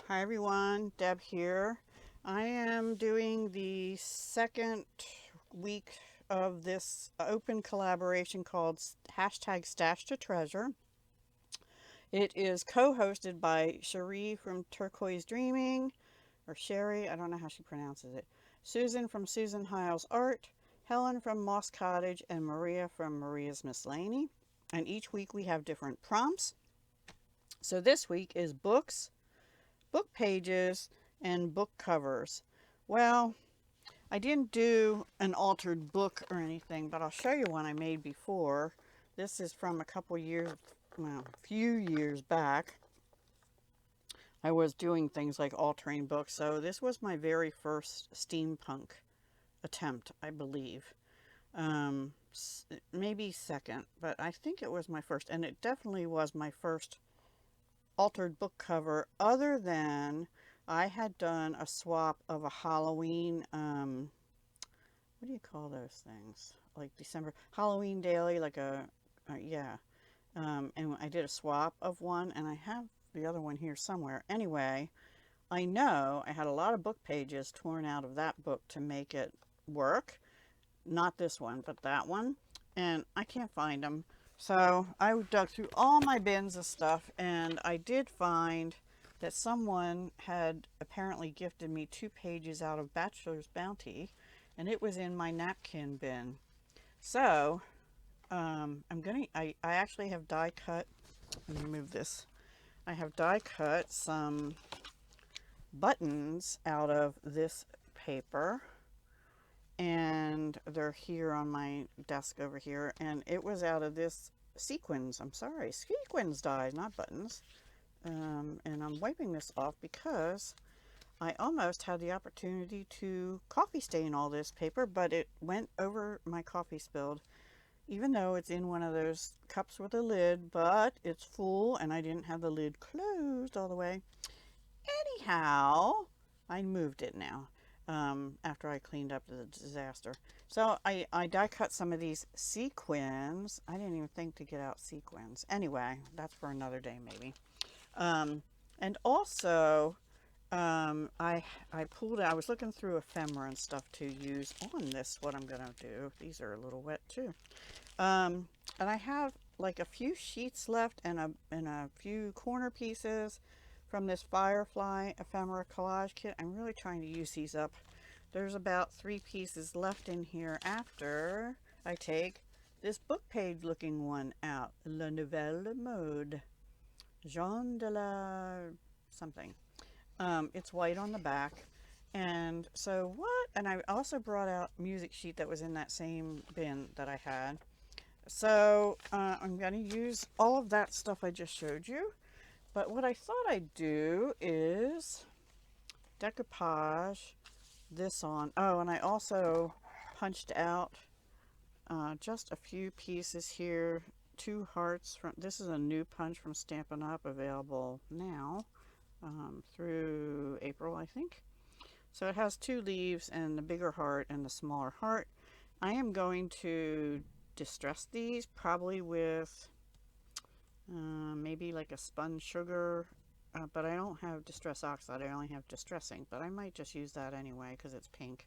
Hi everyone, Deb here. I am doing the second week of this open collaboration called hashtag Stash to Treasure. It is co-hosted by Cherie from Turquoise Dreaming, or Sherry, I don't know how she pronounces it, Susan from Susan Hiles Art, Helen from Moss Cottage, and Maria from Maria's Miscellany. And each week we have different prompts. So this week is books, book pages, and book covers. Well, I didn't do an altered book or anything, but I'll show you one I made before. This is from a couple years, well, a few years back. I was doing things like altering books, so this was my very first steampunk attempt, I believe. Um, Maybe second, but I think it was my first, and it definitely was my first altered book cover, other than I had done a swap of a Halloween, what do you call those things? Like December, Halloween daily, like yeah. And I did a swap of one, and I have the other one here somewhere. Anyway, I know I had a lot of book pages torn out of that book to make it work. Not this one, but that one. And I can't find them. So I dug through all my bins of stuff, and I did find that someone had apparently gifted me 2 pages out of Bachelor's Bounty, and it was in my napkin bin. So I actually have die cut, let me move this. I have die cut some buttons out of this paper, and they're here on my desk over here, and it was out of this sequins dies, not buttons. And I'm wiping this off because I almost had the opportunity to coffee stain all this paper, but it went over my coffee spilled, even though it's in one of those cups with a lid, but it's full and I didn't have the lid closed all the way. Anyhow, I moved it now, after I cleaned up the disaster. So I die cut some of these sequins. I didn't even think to get out sequins. Anyway, that's for another day maybe. Um, and also, I was looking through ephemera and stuff to use on this, what I'm going to do. These are a little wet too. And I have like a few sheets left and a few corner pieces from this Firefly ephemera collage kit. I'm really trying to use these up. There's about 3 pieces left in here after I take this book page looking one out. La Nouvelle Mode. Jean de la something. It's white on the back. And so what? And I also brought out music sheet that was in that same bin that I had. So I'm going to use all of that stuff I just showed you. But what I thought I'd do is decoupage this on. Oh, and I also punched out just a few pieces here. 2 hearts from, this is a new punch from Stampin' Up, available now through April, I think. So it has 2 leaves and the bigger heart and the smaller heart. I am going to distress these probably with maybe like a spun sugar, but I don't have distress oxide. I only have distressing, but I might just use that anyway because it's pink.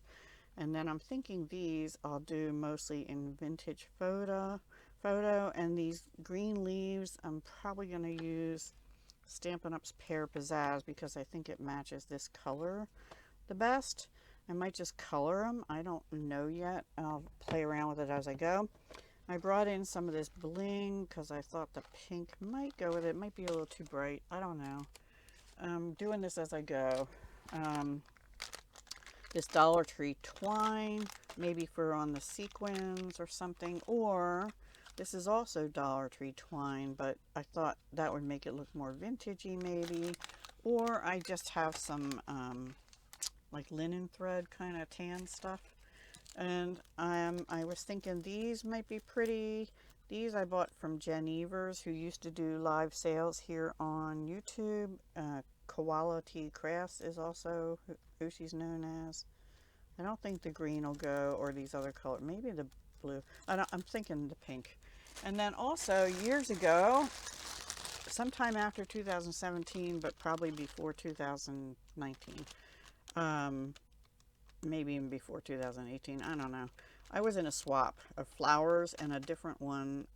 And then I'm thinking these I'll do mostly in vintage photo, and these green leaves I'm probably going to use Stampin' Up's Pear Pizzazz because I think it matches this color the best. I might just color them. I don't know yet. I'll play around with it as I go. I brought in some of this bling because I thought the pink might go with it. It might be a little too bright. I don't know. I'm doing this as I go. This Dollar Tree twine, maybe for on the sequins or something, or this is also Dollar Tree twine, but I thought that would make it look more vintagey maybe. Or I just have some like linen thread kind of tan stuff. And I was thinking these might be pretty. These I bought from Jen Evers, who used to do live sales here on YouTube. Quality Crafts is also who she's known as. I don't think the green will go, or these other colors. Maybe the blue. I'm thinking the pink. And then also years ago, sometime after 2017, but probably before 2019. Maybe even before 2018. I don't know. I was in a swap of flowers and a different one.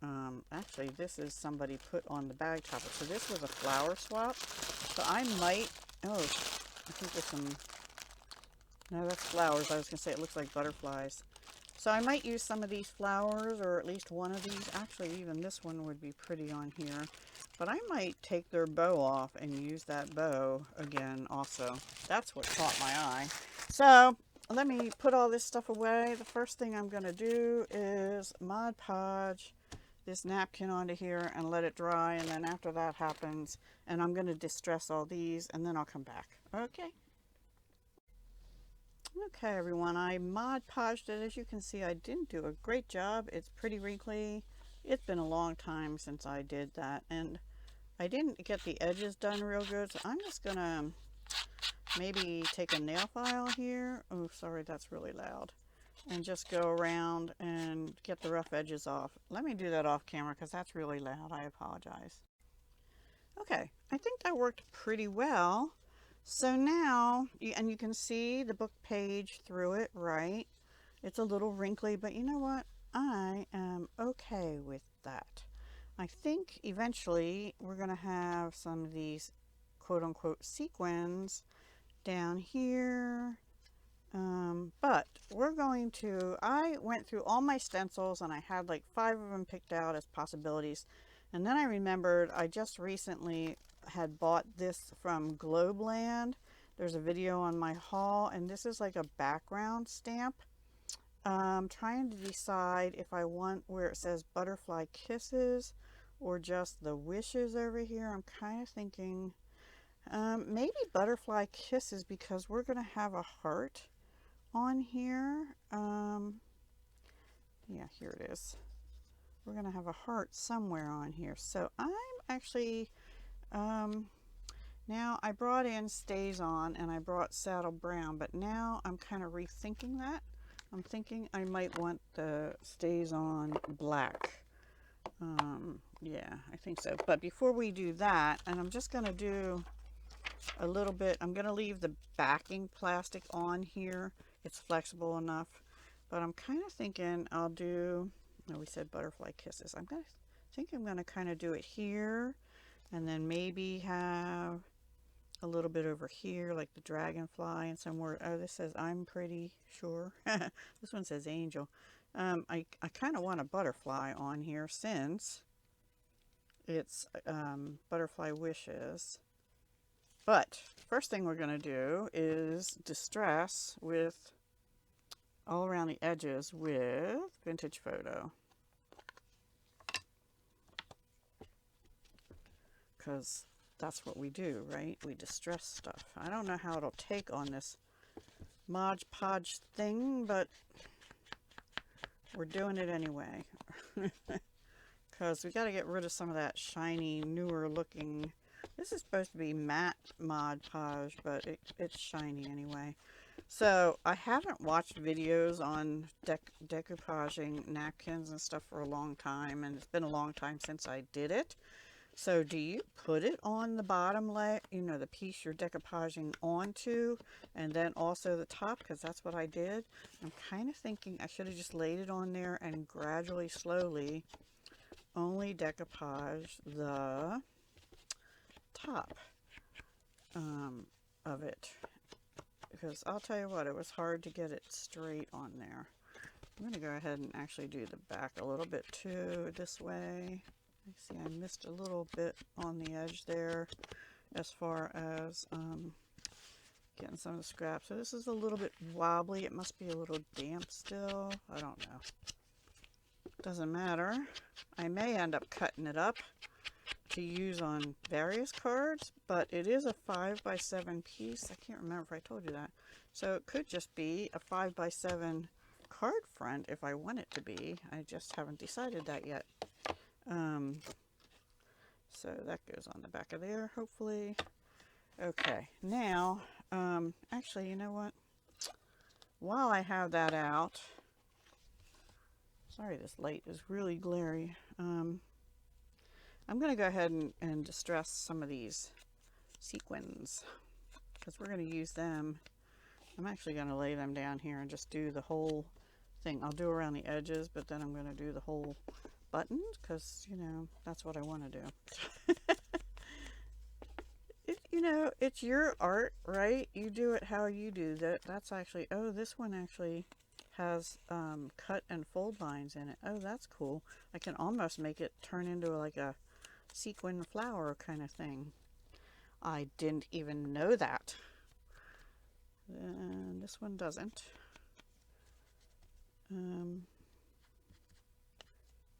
Actually, this is somebody put on the bag topper. So this was a flower swap. So I might, oh, I think there's some, no, that's flowers. I was going to say it looks like butterflies. So I might use some of these flowers, or at least one of these. Actually, even this one would be pretty on here. But I might take their bow off and use that bow again also. That's what caught my eye. So let me put all this stuff away. The first thing I'm going to do is Mod Podge this napkin onto here and let it dry. And then after that happens, and I'm going to distress all these, and then I'll come back. Okay. Okay, everyone, I Mod Podged it. As you can see, I didn't do a great job. It's pretty wrinkly. It's been a long time since I did that, and I didn't get the edges done real good, so I'm just gonna maybe take a nail file here. Oh, sorry, that's really loud. And just go around and get the rough edges off. Let me do that off camera because that's really loud. I apologize. Okay, I think that worked pretty well. So now, and you can see the book page through it, right? It's a little wrinkly, but you know what? I am okay with that. I think eventually we're going to have some of these quote-unquote sequins down here. But we're going to, I went through all my stencils and I had like 5 of them picked out as possibilities. And then I remembered I just recently had bought this from Globeland. There's a video on my haul, and this is like a background stamp. I'm trying to decide if I want where it says Butterfly Kisses or just the wishes over here. I'm kind of thinking maybe Butterfly Kisses, because we're going to have a heart on here. Yeah, here it is. We're going to have a heart somewhere on here. So I'm actually, now I brought in Stays On and I brought Saddle Brown, but now I'm kind of rethinking that. I'm thinking I might want the Stays On black. Yeah, I think so. But before we do that, and I'm just going to do a little bit, I'm going to leave the backing plastic on here. It's flexible enough. But I'm kind of thinking I'll do, no, we said Butterfly Kisses. I'm going to kind of do it here, and then maybe have a little bit over here, like the dragonfly, and somewhere. Oh, this says I'm pretty sure. This one says angel. I kind of want a butterfly on here since it's butterfly wishes. But first thing we're going to do is distress with all around the edges with Vintage Photo, because that's what we do, right? We distress stuff. I don't know how it'll take on this Mod Podge thing, but we're doing it anyway. Because we got to get rid of some of that shiny, newer looking. This is supposed to be matte Mod Podge, but it's shiny anyway. So I haven't watched videos on decoupaging napkins and stuff for a long time, and it's been a long time since I did it. So do you put it on the bottom layer, you know, the piece you're decoupaging onto, and then also the top? Because that's what I did. I'm kind of thinking I should have just laid it on there and gradually, slowly, only decoupage the top of it. Because I'll tell you what, it was hard to get it straight on there. I'm going to go ahead and actually do the back a little bit too, this way. I see I missed a little bit on the edge there as far as getting some of the scraps. So this is a little bit wobbly. It must be a little damp still. I don't know. Doesn't matter. I may end up cutting it up to use on various cards, but it is a 5x7 piece. I can't remember if I told you that. So it could just be a 5x7 card front if I want it to be. I just haven't decided that yet. So that goes on the back of there, hopefully. Okay, now, actually, you know what? While I have that out, sorry this light is really glary. I'm going to go ahead and distress some of these sequins because we're going to use them. I'm actually going to lay them down here and just do the whole thing. I'll do around the edges, but then I'm going to do the whole button because, you know, that's what I want to do. You know, it's your art, right? You do it how you do that. That's actually, oh, this one actually has cut and fold lines in it. Oh, that's cool. I can almost make it turn into like a sequin flower kind of thing. I didn't even know that. And this one doesn't. Yeah,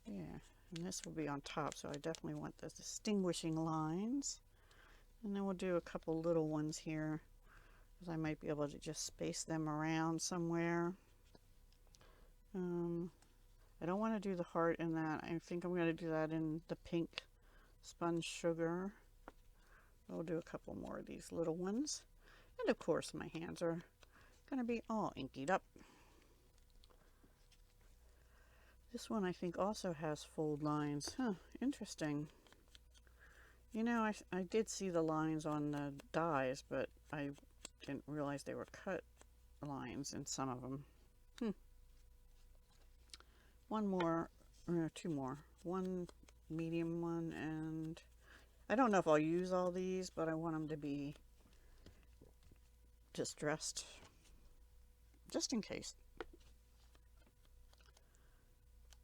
and this will be on top, so I definitely want the distinguishing lines. And then we'll do a couple little ones here, because I might be able to just space them around somewhere. I don't want to do the heart in that. I think I'm going to do that in the pink sponge sugar. We'll do a couple more of these little ones. And of course my hands are going to be all inkied up. This one I think also has fold lines. Huh, interesting. You know, I did see the lines on the dies, but I didn't realize they were cut lines in some of them. One more, or two more. One medium one, and I don't know if I'll use all these, but I want them to be distressed, just in case.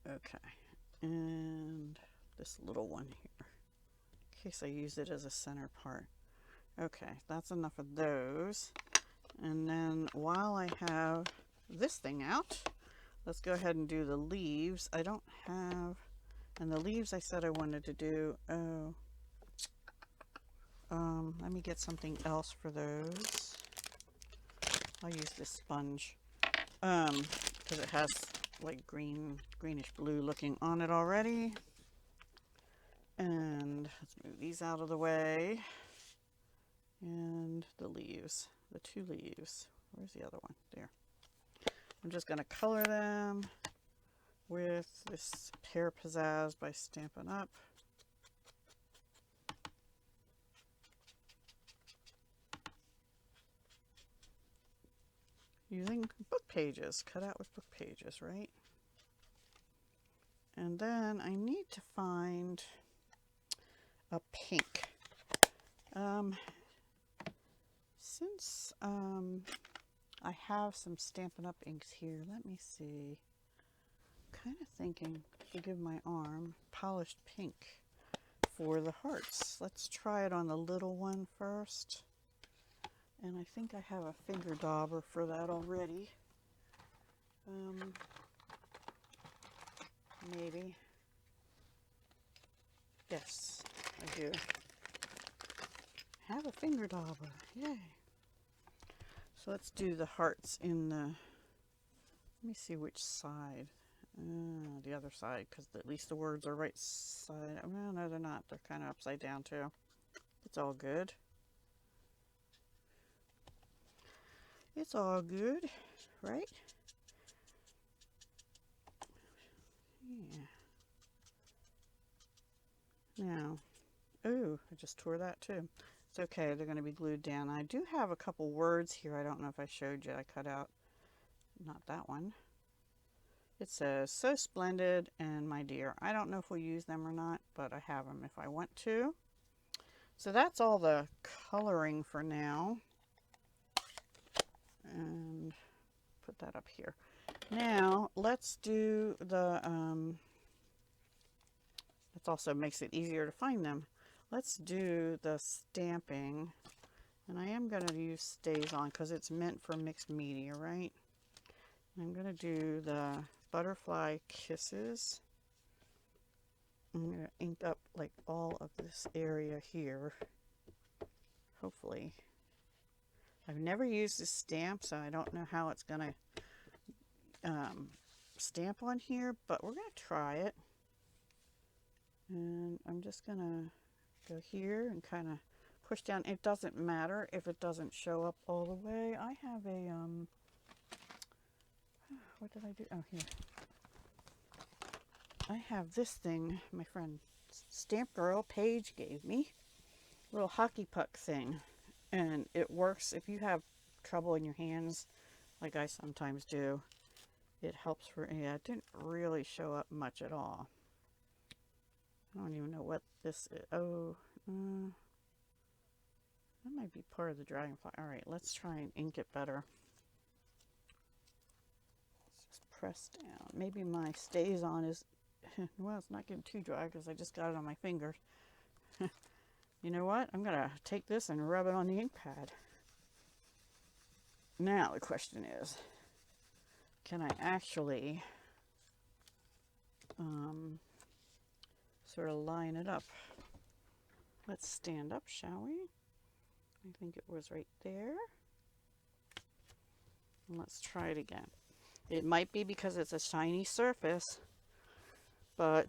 Okay, and this little one here, in case I use it as a center part. Okay, that's enough of those. And then while I have this thing out, let's go ahead and do the leaves. I don't have, and the leaves I said I wanted to do, let me get something else for those. I'll use this sponge, because it has like greenish blue looking on it already. And let's move these out of the way. And the leaves, the two leaves. Where's the other one? There. I'm just going to color them with this Pear Pizzazz by Stampin' Up. Using book pages, cut out with book pages, right? And then I need to find a pink. Since I have some Stampin' Up inks here, let me see. Kind of thinking, forgive my arm, polished pink for the hearts. Let's try it on the little one first. And I think I have a finger dauber for that already. Maybe. Yes, I do. Have a finger dauber. Yay. So let's do the hearts in the, let me see which side. The other side, because at least the words are right side. Well, no, they're not. They're kind of upside down too. It's all good. It's all good, right? Yeah. Now, ooh, I just tore that too. It's okay, they're going to be glued down. I do have a couple words here. I don't know if I showed you. I cut out, not that one. It says, so splendid and my dear. I don't know if we'll use them or not, but I have them if I want to. So that's all the coloring for now. And put that up here. Now, let's do the, it also makes it easier to find them. Let's do the stamping. And I am going to use Stays On because it's meant for mixed media, right? I'm going to do the Butterfly Kisses. I'm going to ink up like all of this area here. Hopefully. I've never used this stamp, so I don't know how it's going to stamp on here, but we're going to try it. And I'm just going to go here and kind of push down. It doesn't matter if it doesn't show up all the way. I have a, what did I do? Oh, here. I have this thing my friend stamp girl Paige gave me. Little hockey puck thing. And it works if you have trouble in your hands, like I sometimes do. It helps for, yeah, it didn't really show up much at all. I don't even know what this is. Oh, that might be part of the dragonfly. All right, let's try and ink it better. Let's just press down. Maybe my stays on is, well, it's not getting too dry because I just got it on my fingers. You know what? I'm going to take this and rub it on the ink pad. Now the question is, can I actually sort of line it up? Let's stand up, shall we? I think it was right there. And let's try it again. It might be because it's a shiny surface, but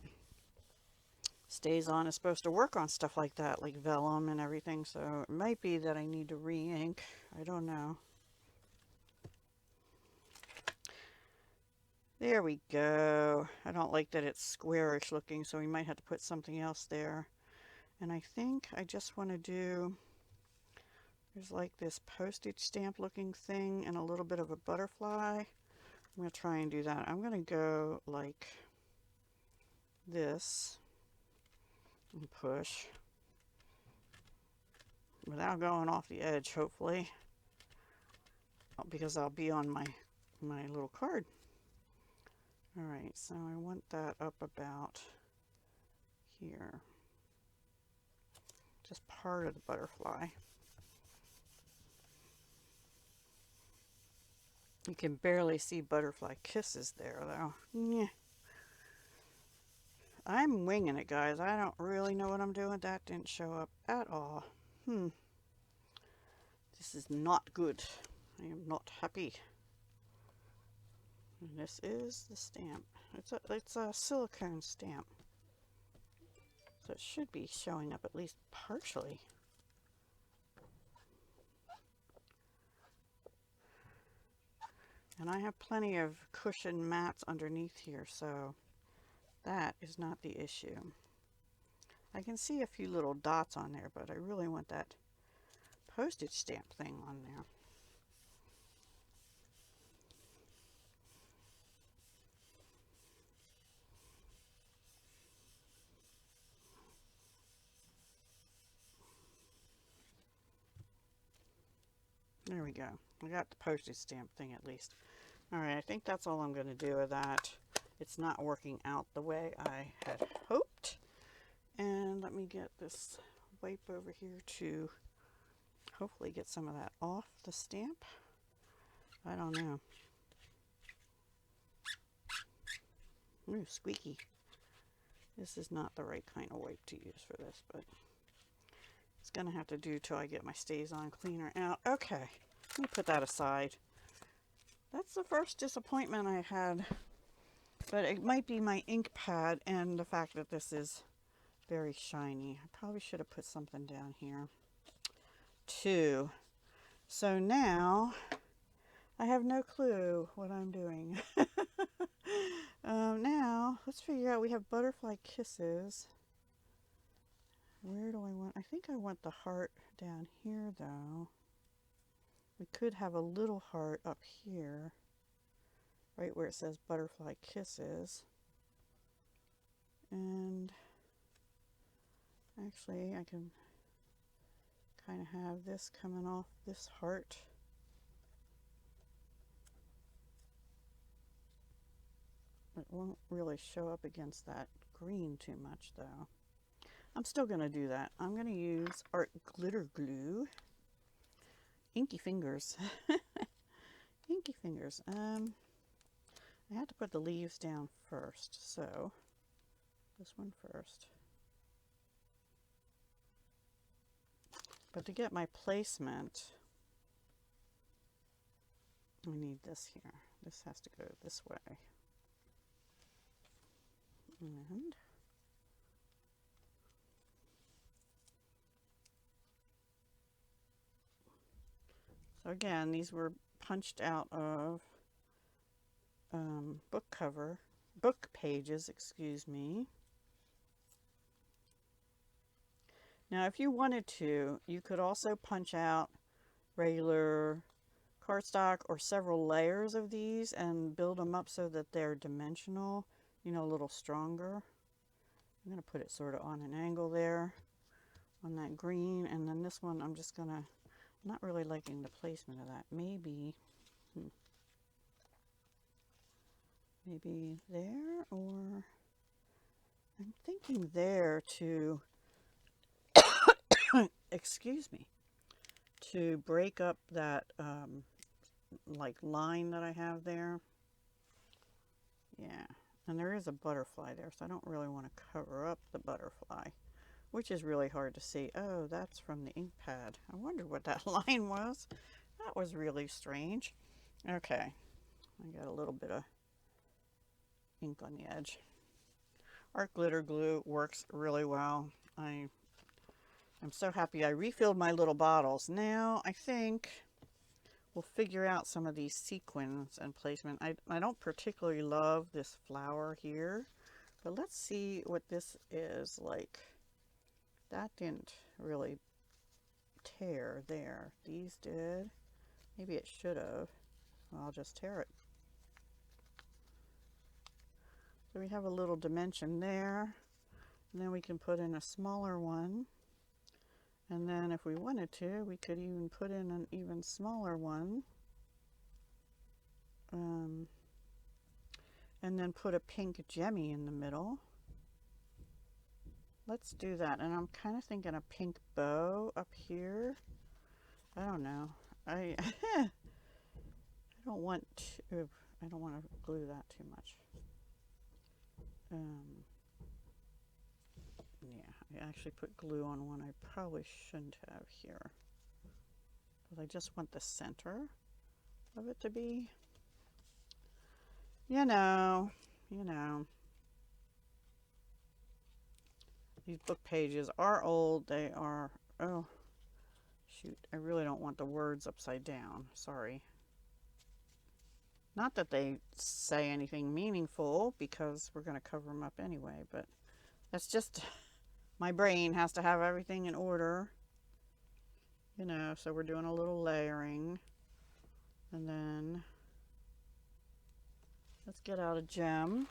Stays On is supposed to work on stuff like that, like vellum and everything, so it might be that I need to re-ink. I don't know. There we go. I don't like that it's squarish looking, so we might have to put something else there. And I think I just want to do, there's like this postage stamp looking thing and a little bit of a butterfly. I'm going to try and do that. I'm going to go like this and push without going off the edge, hopefully, because I'll be on my little card. All right, so I want that up about here, just part of the butterfly. You can barely see butterfly kisses there, though. Yeah. I'm winging it, guys. I don't really know what I'm doing. That didn't show up at all. This is not good. I am not happy. And this is the stamp. It's a silicone stamp. So it should be showing up at least partially. And I have plenty of cushion mats underneath here, so that is not the issue. I can see a few little dots on there, but I really want that postage stamp thing on there. There we go. I got the postage stamp thing at least. All right, I think that's all I'm going to do with that. It's not working out the way I had hoped. And let me get this wipe over here to hopefully get some of that off the stamp. I don't know. Ooh, squeaky. This is not the right kind of wipe to use for this, but it's going to have to do till I get my Stays On cleaner out. Okay, let me put that aside. That's the first disappointment I had, but it might be my ink pad and the fact that this is very shiny. I probably should have put something down here too. So now I have no clue what I'm doing. Now let's figure out, we have butterfly kisses. Where do I want? I think I want the heart down here though. We could have a little heart up here, right where it says butterfly kisses. And actually I can kind of have this coming off this heart. It won't really show up against that green too much though. I'm still going to do that. I'm going to use art glitter glue. Inky fingers. Inky fingers. I had to put the leaves down first, so this one first. But to get my placement, I need this here. This has to go this way. And so again, these were punched out of book pages, excuse me. Now, if you wanted to, you could also punch out regular cardstock or several layers of these and build them up so that they're dimensional, you know, a little stronger. I'm going to put it sort of on an angle there on that green, and then this one I'm just going to, I'm not really liking the placement of that. Maybe there, or I'm thinking there to, excuse me, to break up that like line that I have there. Yeah, and there is a butterfly there, so I don't really want to cover up the butterfly, which is really hard to see. Oh, that's from the ink pad. I wonder what that line was. That was really strange. Okay, I got a little bit of ink on the edge. Art glitter glue works really well. I'm so happy I refilled my little bottles. Now I think we'll figure out some of these sequins and placement. I don't particularly love this flower here, but let's see what this is like. That didn't really tear there. These did. Maybe it should have. Well, I'll just tear it. So we have a little dimension there, and then we can put in a smaller one. And then if we wanted to, we could even put in an even smaller one. And then put a pink gemmy in the middle. Let's do that. And I'm kind of thinking a pink bow up here. I don't know. I don't want to, I don't want to glue that too much. Yeah, I actually put glue on one I probably shouldn't have here. But I just want the center of it to be, you know. These book pages are old. They are, oh, shoot. I really don't want the words upside down. Sorry. Not that they say anything meaningful, because we're going to cover them up anyway, but that's just, my brain has to have everything in order, you know, so we're doing a little layering. And then let's get out a gem.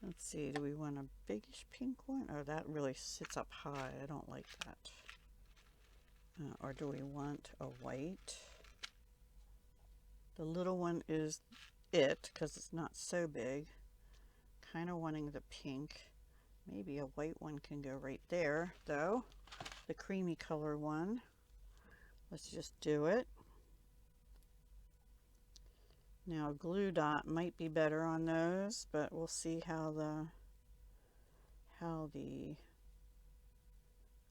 Let's see, do we want a biggish pink one? Oh, that really sits up high. I don't like that. Or do we want a white? The little one is it, because it's not so big. Kind of wanting the pink. Maybe a white one can go right there, though. The creamy color one. Let's just do it. Now, a glue dot might be better on those, but we'll see how the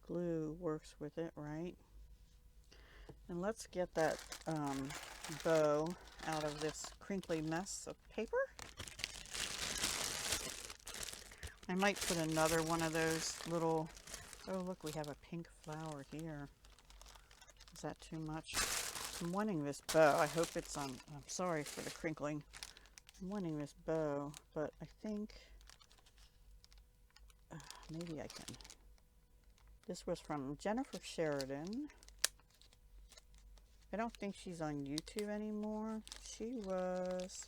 glue works with it, right? And let's get that bow out of this crinkly mess of paper. I might put another one of those little, oh look, we have a pink flower here. Is that too much? I'm wanting this bow. I hope it's on, I'm sorry for the crinkling. I'm wanting this bow, but I think maybe I can. This was from Jennifer Sheridan. I don't think she's on YouTube anymore. She was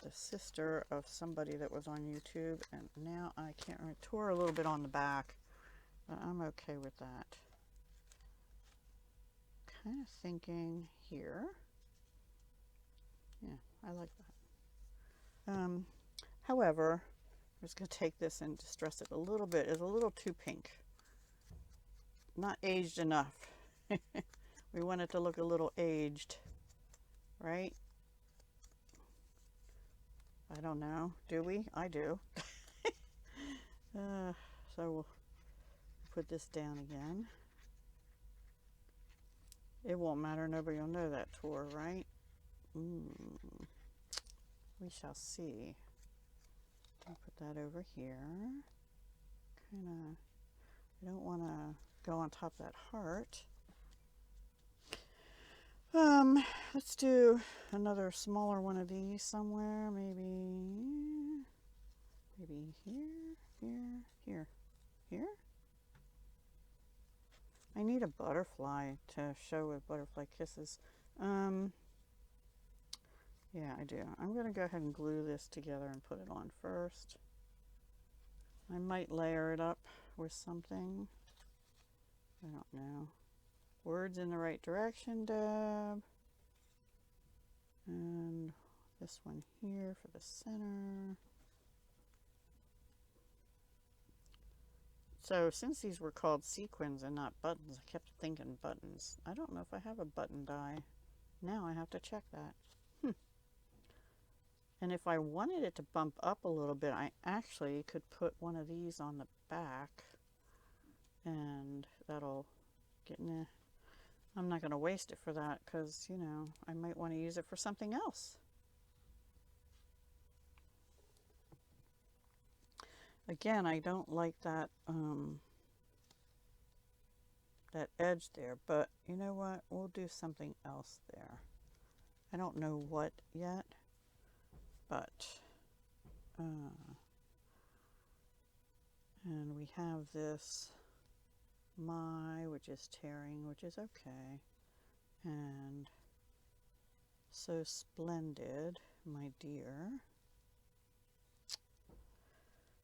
the sister of somebody that was on YouTube, and now I can't remember. Tore a little bit on the back, but I'm okay with that. Kind of thinking here. Yeah, I like that. However, I'm just going to take this and distress it a little bit. It's a little too pink. Not aged enough. We want it to look a little aged, right? I don't know. Do we? I do. So we'll put this down again. It won't matter. Nobody will know that tore, right? We shall see. I'll put that over here. Kind of, I don't want to go on top of that heart. Let's do another smaller one of these somewhere, maybe Maybe here. I need a butterfly to show with butterfly kisses. Yeah, I do. I'm going to go ahead and glue this together and put it on first. I might layer it up with something. I don't know. Words in the right direction, Deb. And this one here for the center. So since these were called sequins and not buttons, I kept thinking buttons. I don't know if I have a button die. Now I have to check that. And if I wanted it to bump up a little bit, I actually could put one of these on the back. And that'll get in. I'm not going to waste it for that because, you know, I might want to use it for something else. Again, I don't like that that edge there, but you know what? We'll do something else there. I don't know what yet, but and we have this which is tearing, which is okay, and so splendid, my dear.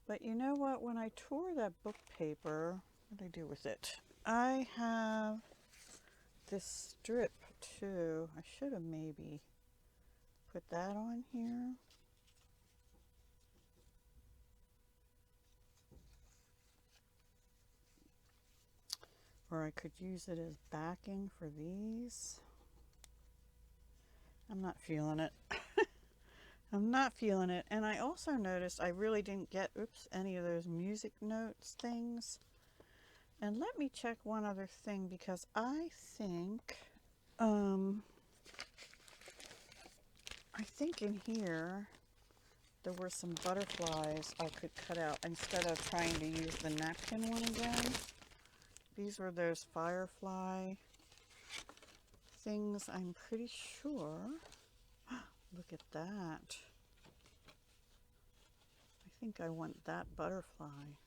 But you know what? When I tore that book paper, what did I do with it? I have this strip too. I should have maybe put that on here. Or I could use it as backing for these. I'm not feeling it. I'm not feeling it. And I also noticed I really didn't get, any of those music notes things. And let me check one other thing because I think in here there were some butterflies I could cut out instead of trying to use the napkin one again. These were those firefly things, I'm pretty sure. Look at that. I think I want that butterfly.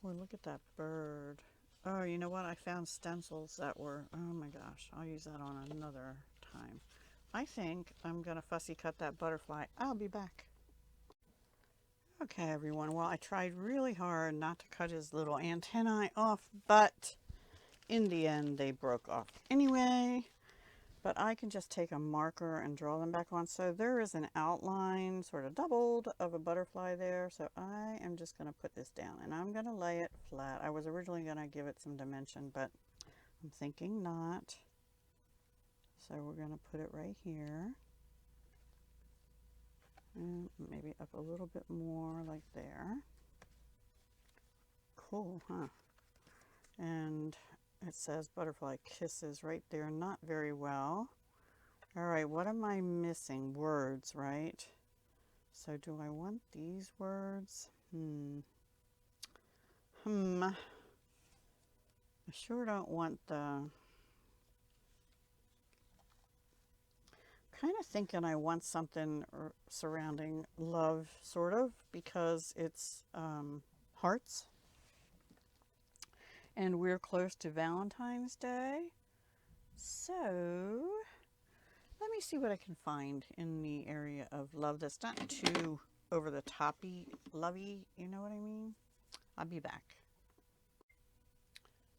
Or look at that bird. Oh, you know what? I found stencils that were, oh my gosh, I'll use that on another time. I think I'm going to fussy cut that butterfly. I'll be back. Okay, everyone. Well, I tried really hard not to cut his little antennae off, but in the end, they broke off anyway. But I can just take a marker and draw them back on. So there is an outline, sort of doubled, of a butterfly there. So I am just going to put this down, and I'm going to lay it flat. I was originally going to give it some dimension, but I'm thinking not. So we're going to put it right here. And maybe up a little bit more, like there. Cool, huh? And it says butterfly kisses right there, not very well. All right, what am I missing? Words, right? So do I want these words? I sure don't want the... Kind of thinking I want something surrounding love, sort of, because it's hearts. And we're close to Valentine's Day. So let me see what I can find in the area of love that's not too over the toppy, lovey, you know what I mean? I'll be back.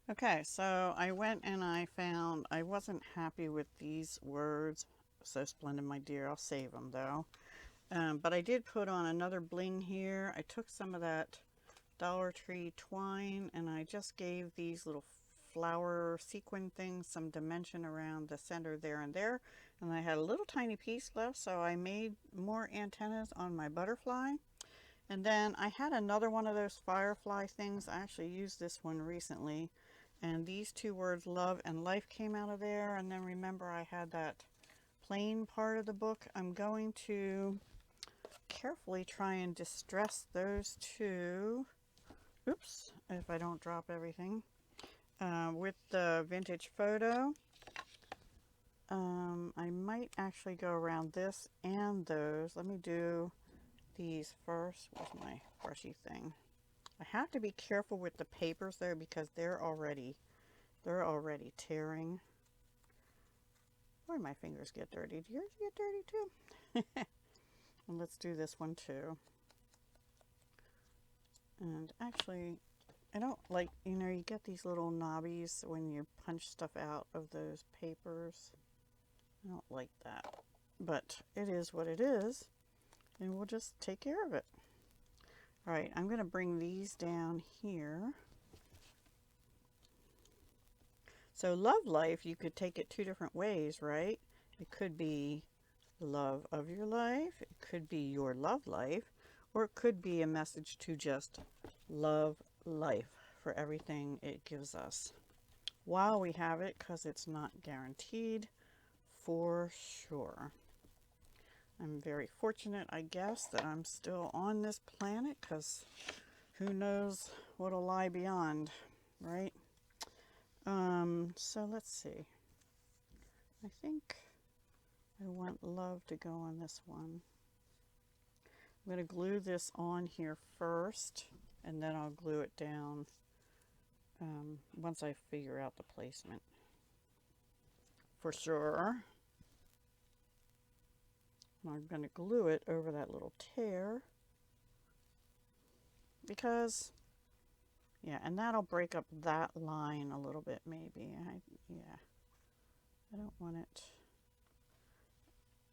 Okay, so I went and I found, I wasn't happy with these words. So splendid, my dear. I'll save them though. But I did put on another bling here. I took some of that Dollar Tree twine and I just gave these little flower sequin things some dimension around the center there and there. And I had a little tiny piece left, so I made more antennas on my butterfly. And then I had another one of those firefly things. I actually used this one recently. And these two words, love and life, came out of there. And then remember I had that plain part of the book. I'm going to carefully try and distress those two. Oops, if I don't drop everything. With the vintage photo. I might actually go around this and those. Let me do these first. Where's my brushy thing? I have to be careful with the papers though, because they're already tearing. Where did my fingers get dirty? Did yours get dirty too? And let's do this one too. And actually, I don't like, you know, you get these little knobbies when you punch stuff out of those papers. I don't like that, but it is what it is, and we'll just take care of it. All right, I'm going to bring these down here. So love life, you could take it two different ways, right? It could be love of your life, it could be your love life, or it could be a message to just love life for everything it gives us while we have it, because it's not guaranteed for sure. I'm very fortunate, I guess, that I'm still on this planet, because who knows what'll lie beyond, right? So let's see. I think I want love to go on this one. I'm going to glue this on here first, and then I'll glue it down once I figure out the placement for sure. I'm going to glue it over that little tear because, yeah, and that'll break up that line a little bit maybe. I don't want it.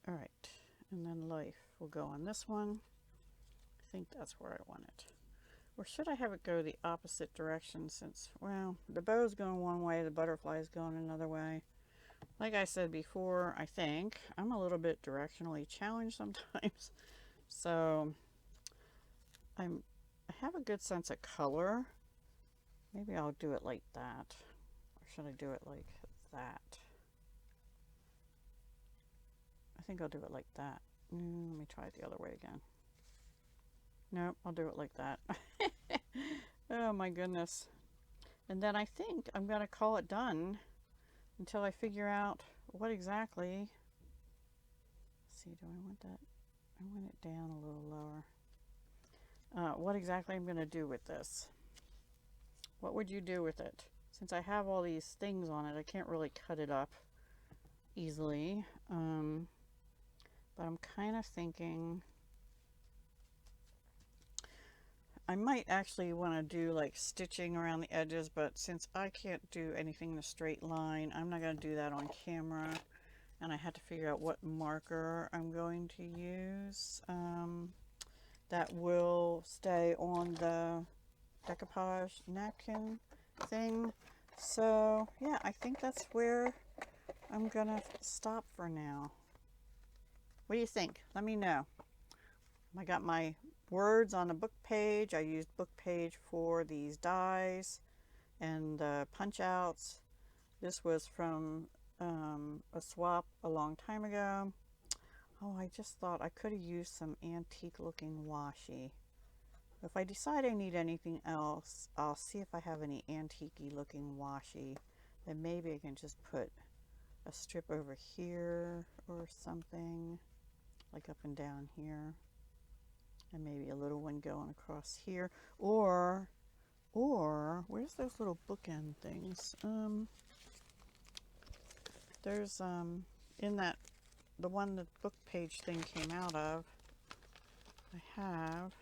All right, and then life will go on this one. I think that's where I want it. Or should I have it go the opposite direction since, well, the bow's going one way, the butterfly's going another way. Like I said before, I think I'm a little bit directionally challenged sometimes. So I have a good sense of color. Maybe I'll do it like that. Or should I do it like that? I think I'll do it like that. Let me try it the other way again. Nope, I'll do it like that. Oh my goodness. And then I think I'm going to call it done until I figure out what exactly. Let's see, do I want that? I want it down a little lower. What exactly I'm going to do with this. What would you do with it? Since I have all these things on it, I can't really cut it up easily. But I'm kind of thinking I might actually want to do like stitching around the edges, but since I can't do anything in a straight line, I'm not going to do that on camera. And I had to figure out what marker I'm going to use that will stay on the decoupage napkin thing. So yeah, I think that's where I'm going to stop for now. What do you think? Let me know. I got my words on a book page. I used book page for these dies and punch outs. This was from a swap a long time ago. Oh, I just thought I could have used some antique looking washi. If I decide I need anything else, I'll see if I have any antique-y looking washi. Then maybe I can just put a strip over here or something, like up and down here. And maybe a little one going across here, or where's those little bookend things? There's in that the one that book page thing came out of. I have,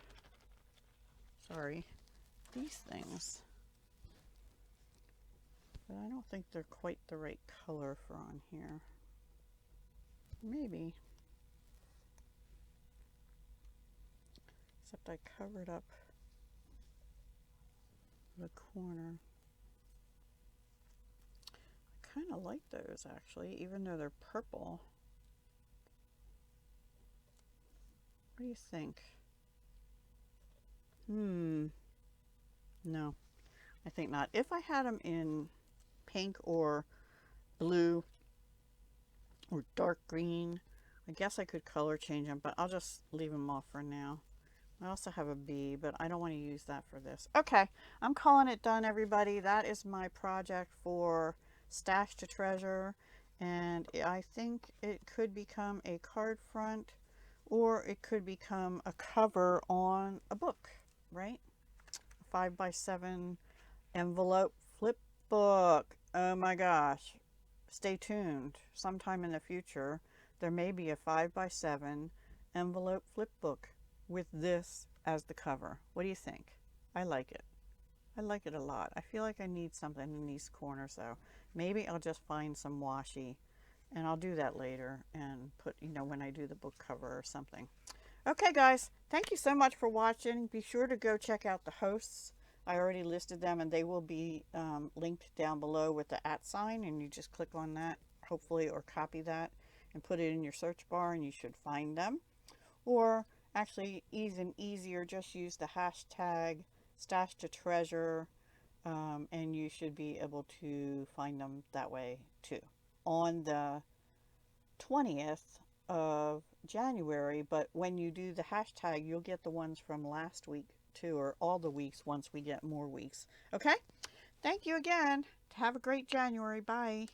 sorry, these things, but I don't think they're quite the right color for on here. Maybe. Except I covered up the corner. I kind of like those actually, even though they're purple. What do you think? No, I think not. If I had them in pink or blue or dark green, I guess I could color change them, but I'll just leave them off for now. I also have a bee, but I don't want to use that for this. Okay, I'm calling it done, everybody. That is my project for Stash to Treasure, and I think it could become a card front or it could become a cover on a book, right? 5x7 envelope flip book. Oh my gosh. Stay tuned. Sometime in the future, there may be a 5x7 envelope flip book with this as the cover. What do you think? I like it. I like it a lot. I feel like I need something in these corners though. Maybe I'll just find some washi and I'll do that later and put, when I do the book cover or something. Okay, guys, thank you so much for watching. Be sure to go check out the hosts. I already listed them and they will be linked down below with the @ sign, and you just click on that, hopefully, or copy that and put it in your search bar and you should find them. Or actually, even easier, just use the hashtag stash to treasure, and you should be able to find them that way too. On the 20th of January, but when you do the hashtag, you'll get the ones from last week too, or all the weeks once we get more weeks. Okay? Thank you again. Have a great January. Bye.